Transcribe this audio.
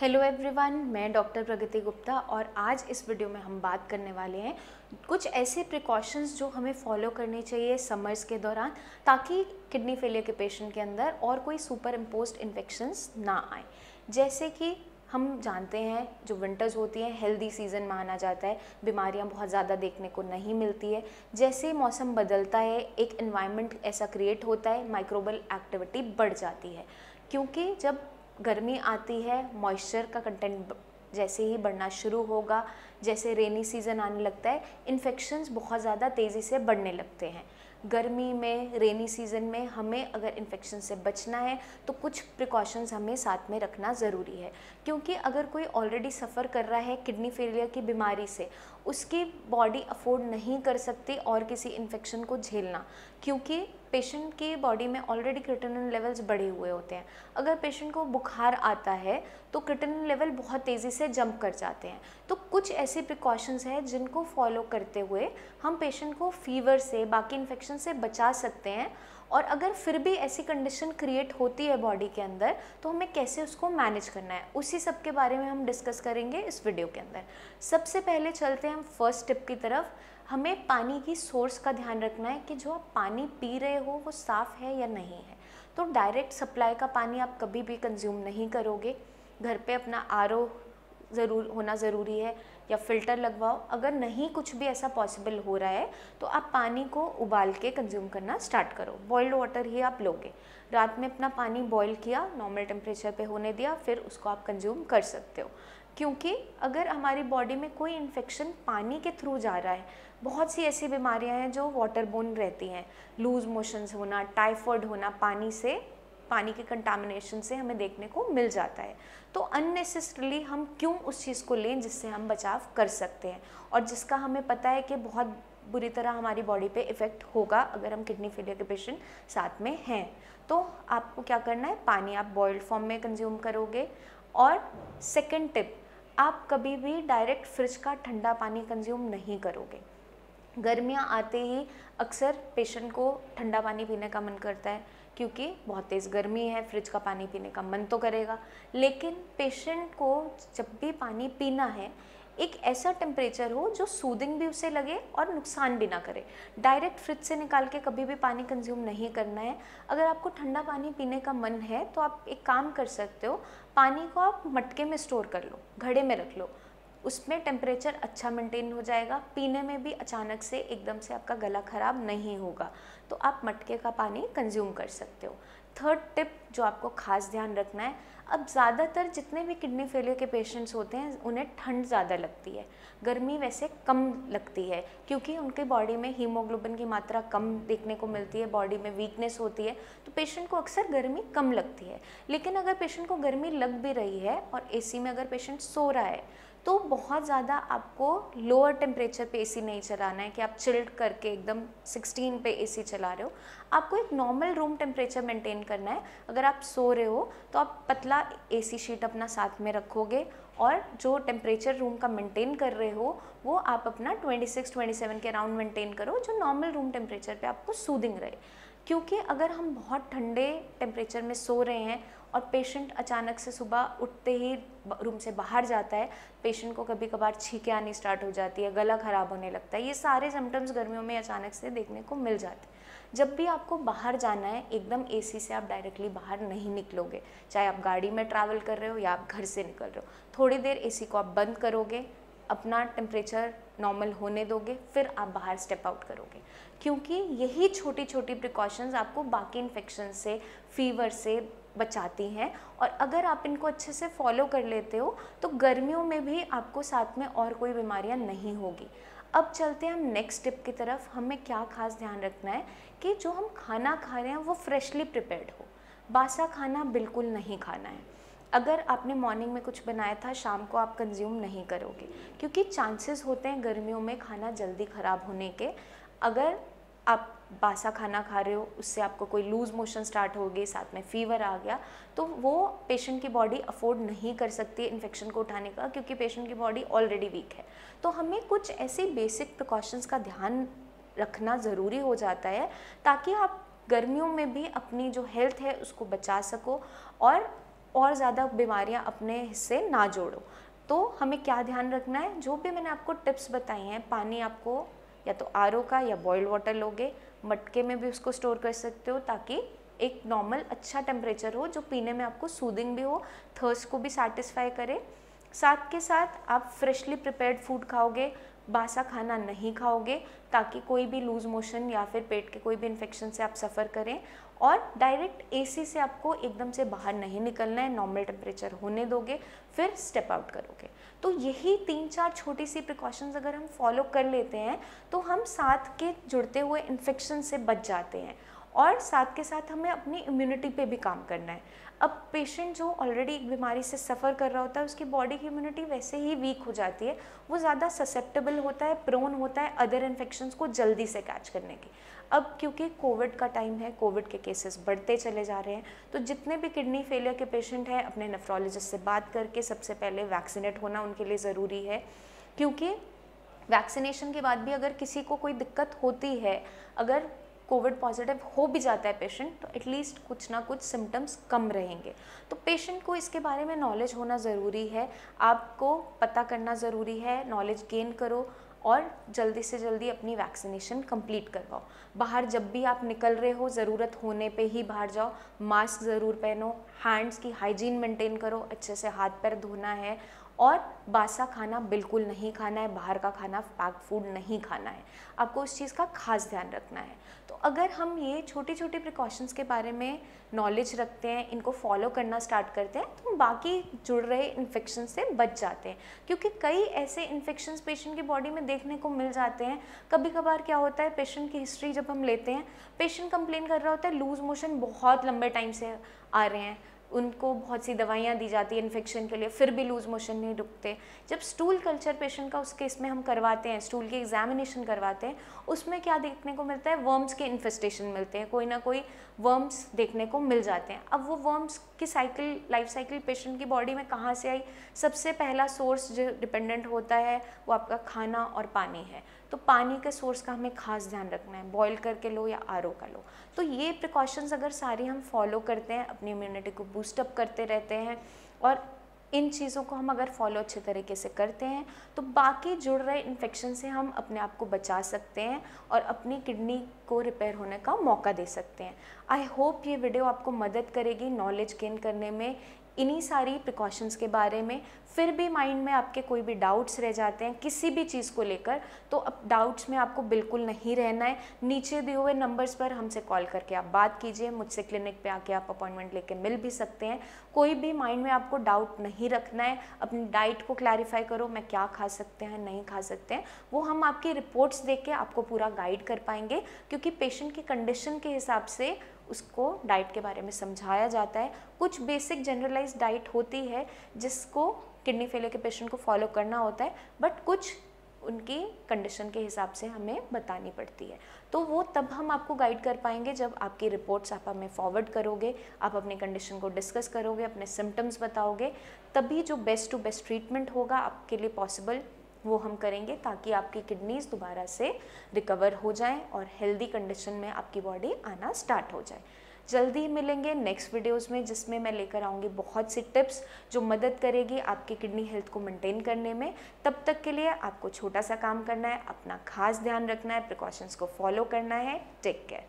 Hello everyone, मैं doctor प्रगति गुप्ता और आज इस वीडियो में हम बात करने वाले हैं कुछ ऐसे प्रिकॉशंस जो हमें फॉलो करनी चाहिए समर्स के दौरान, ताकि किडनी फेलियर के पेशेंट के अंदर और कोई सुपर इम्पोज्ड इन्फेक्शंस ना आए। जैसे कि हम जानते हैं जो विंटर्स होती हैं हेल्दी सीज़न माना जाता है, बीमारियां बहुत ज़्यादा देखने को नहीं मिलती है। जैसे ही मौसम बदलता है एक एनवायरनमेंट ऐसा क्रिएट होता है, माइक्रोबियल एक्टिविटी बढ़ जाती है, क्योंकि जब गर्मी आती है मॉइस्चर का कंटेंट जैसे ही बढ़ना शुरू होगा, जैसे रेनी सीज़न आने लगता है इन्फेक्शंस बहुत ज़्यादा तेज़ी से बढ़ने लगते हैं। गर्मी में रेनी सीज़न में हमें अगर इन्फेक्शन से बचना है तो कुछ प्रिकॉशंस हमें साथ में रखना ज़रूरी है, क्योंकि अगर कोई ऑलरेडी सफ़र कर रहा है किडनी फेलियर की बीमारी से, उसकी बॉडी अफोर्ड नहीं कर सकती और किसी इन्फेक्शन को झेलना, क्योंकि पेशेंट की बॉडी में ऑलरेडी क्रिएटिनिन लेवल्स बढ़े हुए होते हैं। अगर पेशेंट को बुखार आता है तो क्रिएटिनिन लेवल बहुत तेज़ी से जंप कर जाते हैं। तो कुछ ऐसी प्रिकॉशंस हैं जिनको फॉलो करते हुए हम पेशेंट को फीवर से, बाकी इन्फेक्शन से बचा सकते हैं। और अगर फिर भी ऐसी कंडीशन क्रिएट होती है बॉडी के अंदर तो हमें कैसे उसको मैनेज करना है, उसी सब के बारे में हम डिस्कस करेंगे इस वीडियो के अंदर। सबसे पहले चलते हैं हम फर्स्ट टिप की तरफ। हमें पानी की सोर्स का ध्यान रखना है कि जो आप पानी पी रहे हो वो साफ़ है या नहीं है। तो डायरेक्ट सप्लाई का पानी आप कभी भी कंज्यूम नहीं करोगे। घर पे अपना आरओ होना ज़रूरी है या फ़िल्टर लगवाओ। अगर नहीं कुछ भी ऐसा पॉसिबल हो रहा है तो आप पानी को उबाल के कंज्यूम करना स्टार्ट करो। बॉइल्ड वाटर ही आप लोगे। रात में अपना पानी बॉईल किया, नॉर्मल टेम्परेचर पे होने दिया, फिर उसको आप कंज्यूम कर सकते हो। क्योंकि अगर हमारी बॉडी में कोई इन्फेक्शन पानी के थ्रू जा रहा है, बहुत सी ऐसी बीमारियां हैं जो वाटरबोर्न रहती हैं, लूज मोशंस होना, टाइफाइड होना, पानी के कंटामिनेशन से हमें देखने को मिल जाता है। तो अननेसेसरीली हम क्यों उस चीज़ को लें जिससे हम बचाव कर सकते हैं और जिसका हमें पता है कि बहुत बुरी तरह हमारी बॉडी पे इफ़ेक्ट होगा अगर हम किडनी फेलियर के पेशेंट साथ में हैं। तो आपको क्या करना है, पानी आप बॉइल्ड फॉर्म में कंज्यूम करोगे। और सेकंड टिप, आप कभी भी डायरेक्ट फ्रिज का ठंडा पानी कंज्यूम नहीं करोगे। गर्मियाँ आते ही अक्सर पेशेंट को ठंडा पानी पीने का मन करता है, क्योंकि बहुत तेज़ गर्मी है, फ्रिज का पानी पीने का मन तो करेगा। लेकिन पेशेंट को जब भी पानी पीना है एक ऐसा टेम्परेचर हो जो सूदिंग भी उसे लगे और नुकसान भी ना करे। डायरेक्ट फ्रिज से निकाल के कभी भी पानी कंज्यूम नहीं करना है। अगर आपको ठंडा पानी पीने का मन है तो आप एक काम कर सकते हो, पानी को आप मटके में स्टोर कर लो, घड़े में रख लो, उसमें टेम्परेचर अच्छा मेंटेन हो जाएगा, पीने में भी अचानक से एकदम से आपका गला ख़राब नहीं होगा। तो आप मटके का पानी कंज्यूम कर सकते हो। थर्ड टिप जो आपको खास ध्यान रखना है, अब ज़्यादातर जितने भी किडनी फेलियर के पेशेंट्स होते हैं उन्हें ठंड ज़्यादा लगती है, गर्मी वैसे कम लगती है, क्योंकि उनके बॉडी में हीमोग्लोबिन की मात्रा कम देखने को मिलती है, बॉडी में वीकनेस होती है, तो पेशेंट को अक्सर गर्मी कम लगती है। लेकिन अगर पेशेंट को गर्मी लग भी रही है और एसी में अगर पेशेंट सो रहा है तो बहुत ज़्यादा आपको लोअर टेम्परेचर पे एसी नहीं चलाना है कि आप चिल्ड करके एकदम 16 पे एसी चला रहे हो। आपको एक नॉर्मल रूम टेम्परेचर मेंटेन करना है। अगर आप सो रहे हो तो आप पतला एसी शीट अपना साथ में रखोगे और जो टेम्परेचर रूम का मेंटेन कर रहे हो वो आप अपना 26-27 के अराउंड मेंटेन करो, जो नॉर्मल रूम टेम्परेचर पे आपको सूदिंग रहे। क्योंकि अगर हम बहुत ठंडे टेम्परेचर में सो रहे हैं और पेशेंट अचानक से सुबह उठते ही रूम से बाहर जाता है, पेशेंट को कभी कभार छींकें आनी स्टार्ट हो जाती है, गला ख़राब होने लगता है, ये सारे सिम्टम्स गर्मियों में अचानक से देखने को मिल जाते हैं। जब भी आपको बाहर जाना है एकदम एसी से आप डायरेक्टली बाहर नहीं निकलोगे, चाहे आप गाड़ी में ट्रैवल कर रहे हो या आप घर से निकल रहे हो। थोड़ी देर एसी को आप बंद करोगे, अपना टेम्परेचर नॉर्मल होने दोगे, फिर आप बाहर स्टेप आउट करोगे, क्योंकि यही छोटी छोटी प्रिकॉशंस आपको बाकी इन्फेक्शन से, फीवर से बचाती हैं। और अगर आप इनको अच्छे से फॉलो कर लेते हो तो गर्मियों में भी आपको साथ में और कोई बीमारियां नहीं होगी। अब चलते हैं हम नेक्स्ट टिप की तरफ। हमें क्या खास ध्यान रखना है कि जो हम खाना खा रहे हैं वो फ्रेशली प्रिपेयर्ड हो। बासा खाना बिल्कुल नहीं खाना है। अगर आपने मॉर्निंग में कुछ बनाया था शाम को आप कंज्यूम नहीं करोगे, क्योंकि चांसेस होते हैं गर्मियों में खाना जल्दी ख़राब होने के। अगर आप बासा खाना खा रहे हो, उससे आपको कोई लूज़ मोशन स्टार्ट हो गई, साथ में फीवर आ गया, तो वो पेशेंट की बॉडी अफोर्ड नहीं कर सकती इन्फेक्शन को उठाने का, क्योंकि पेशेंट की बॉडी ऑलरेडी वीक है। तो हमें कुछ ऐसे बेसिक प्रिकॉशंस का ध्यान रखना ज़रूरी हो जाता है, ताकि आप गर्मियों में भी अपनी जो हेल्थ है उसको बचा सको और और ज़्यादा बीमारियां अपने हिस्से ना जोड़ो। तो हमें क्या ध्यान रखना है, जो भी मैंने आपको टिप्स बताई हैं, पानी आपको या तो आरओ का या बॉइल्ड वाटर लोगे, मटके में भी उसको स्टोर कर सकते हो ताकि एक नॉर्मल अच्छा टेम्परेचर हो जो पीने में आपको सूदिंग भी हो, थर्स्ट को भी सेटिस्फाई करे। साथ के साथ आप फ्रेशली प्रिपेयर्ड फूड खाओगे, बासा खाना नहीं खाओगे ताकि कोई भी लूज मोशन या फिर पेट के कोई भी इन्फेक्शन से आप सफ़र करें। और डायरेक्ट एसी से आपको एकदम से बाहर नहीं निकलना है, नॉर्मल टेम्परेचर होने दोगे, फिर स्टेप आउट करोगे। तो यही 3-4 छोटी सी प्रिकॉशंस अगर हम फॉलो कर लेते हैं तो हम साथ के जुड़ते हुए इन्फेक्शन से बच जाते हैं। और साथ के साथ हमें अपनी इम्यूनिटी पे भी काम करना है। अब पेशेंट जो ऑलरेडी एक बीमारी से सफ़र कर रहा होता है, उसकी बॉडी की इम्यूनिटी वैसे ही वीक हो जाती है, वो ज़्यादा ससेप्टेबल होता है, प्रोन होता है अदर इन्फेक्शंस को जल्दी से कैच करने की। अब क्योंकि कोविड का टाइम है, कोविड के केसेस बढ़ते चले जा रहे हैं, तो जितने भी किडनी फेलियर के पेशेंट हैं अपने नेफ्रोलॉजिस्ट से बात करके सबसे पहले वैक्सीनेट होना उनके लिए ज़रूरी है। क्योंकि वैक्सीनेशन के बाद भी अगर किसी को कोई दिक्कत होती है, अगर कोविड पॉजिटिव हो भी जाता है पेशेंट, तो एटलीस्ट कुछ ना कुछ सिम्टम्स कम रहेंगे। तो पेशेंट को इसके बारे में नॉलेज होना ज़रूरी है, आपको पता करना ज़रूरी है, नॉलेज गेन करो और जल्दी से जल्दी अपनी वैक्सीनेशन कंप्लीट करवाओ। बाहर जब भी आप निकल रहे हो, ज़रूरत होने पे ही बाहर जाओ, मास्क ज़रूर पहनो, हैंड्स की हाइजीन मेंटेन करो, अच्छे से हाथ पैर धोना है और बासा खाना बिल्कुल नहीं खाना है, बाहर का खाना, पैक्ड फूड नहीं खाना है, आपको उस चीज़ का खास ध्यान रखना है। तो अगर हम ये छोटी छोटी प्रिकॉशंस के बारे में नॉलेज रखते हैं, इनको फॉलो करना स्टार्ट करते हैं, तो बाकी जुड़ रहे इन्फेक्शन से बच जाते हैं। क्योंकि कई ऐसे इन्फेक्शंस पेशेंट की बॉडी में देखने को मिल जाते हैं। कभी कभार क्या होता है, पेशेंट की हिस्ट्री जब हम लेते हैं, पेशेंट कंप्लेन कर रहा होता है लूज मोशन बहुत लंबे टाइम से आ रहे हैं, उनको बहुत सी दवाइयाँ दी जाती है इन्फेक्शन के लिए, फिर भी लूज मोशन नहीं रुकते। जब स्टूल कल्चर पेशेंट का उस केस में हम करवाते हैं, स्टूल की एग्जामिनेशन करवाते हैं, उसमें क्या देखने को मिलता है, वर्म्स के इन्फेस्टेशन मिलते हैं, कोई ना कोई वर्म्स देखने को मिल जाते हैं। अब वो वर्म्स की साइकिल, लाइफ साइकिल पेशेंट की बॉडी में कहाँ से आई, सबसे पहला सोर्स जो डिपेंडेंट होता है वो आपका खाना और पानी है। तो पानी के सोर्स का हमें खास ध्यान रखना है, बॉयल करके लो या आरओ का लो। तो ये प्रिकॉशंस अगर सारी हम फॉलो करते हैं, अपनी इम्यूनिटी को बूस्टअप करते रहते हैं और इन चीज़ों को हम अगर फॉलो अच्छे तरीके से करते हैं, तो बाकी जुड़ रहे इन्फेक्शन से हम अपने आप को बचा सकते हैं और अपनी किडनी को रिपेयर होने का मौका दे सकते हैं। आई होप ये वीडियो आपको मदद करेगी नॉलेज गेन करने में, इन्हीं सारी प्रिकॉशंस के बारे में। फिर भी माइंड में आपके कोई भी डाउट्स रह जाते हैं किसी भी चीज़ को लेकर, तो अब डाउट्स में आपको बिल्कुल नहीं रहना है। नीचे दिए हुए नंबर्स पर हमसे कॉल करके आप बात कीजिए, मुझसे क्लिनिक पे आके आप अपॉइंटमेंट लेके मिल भी सकते हैं। कोई भी माइंड में आपको डाउट नहीं रखना है, अपनी डाइट को क्लैरिफाई करो, मैं क्या खा सकते हैं नहीं खा सकते हैं, वो हम आपकी रिपोर्ट्स देख के आपको पूरा गाइड कर पाएंगे, क्योंकि पेशेंट की कंडीशन के हिसाब से उसको डाइट के बारे में समझाया जाता है। कुछ बेसिक जनरलाइज डाइट होती है जिसको किडनी फेलियर के पेशेंट को फॉलो करना होता है, बट कुछ उनकी कंडीशन के हिसाब से हमें बतानी पड़ती है। तो वो तब हम आपको गाइड कर पाएंगे जब आपकी रिपोर्ट्स आप हमें फॉरवर्ड करोगे, आप अपनी कंडीशन को डिस्कस करोगे, अपने सिम्टम्स बताओगे, तभी जो बेस्ट टू बेस्ट ट्रीटमेंट होगा आपके लिए पॉसिबल वो हम करेंगे, ताकि आपकी किडनीज दोबारा से रिकवर हो जाएं और हेल्दी कंडीशन में आपकी बॉडी आना स्टार्ट हो जाए। जल्दी मिलेंगे नेक्स्ट वीडियोस में, जिसमें मैं लेकर आऊँगी बहुत सी टिप्स जो मदद करेगी आपकी किडनी हेल्थ को मेंटेन करने में। तब तक के लिए आपको छोटा सा काम करना है, अपना खास ध्यान रखना है, प्रिकॉशंस को फॉलो करना है। Take care.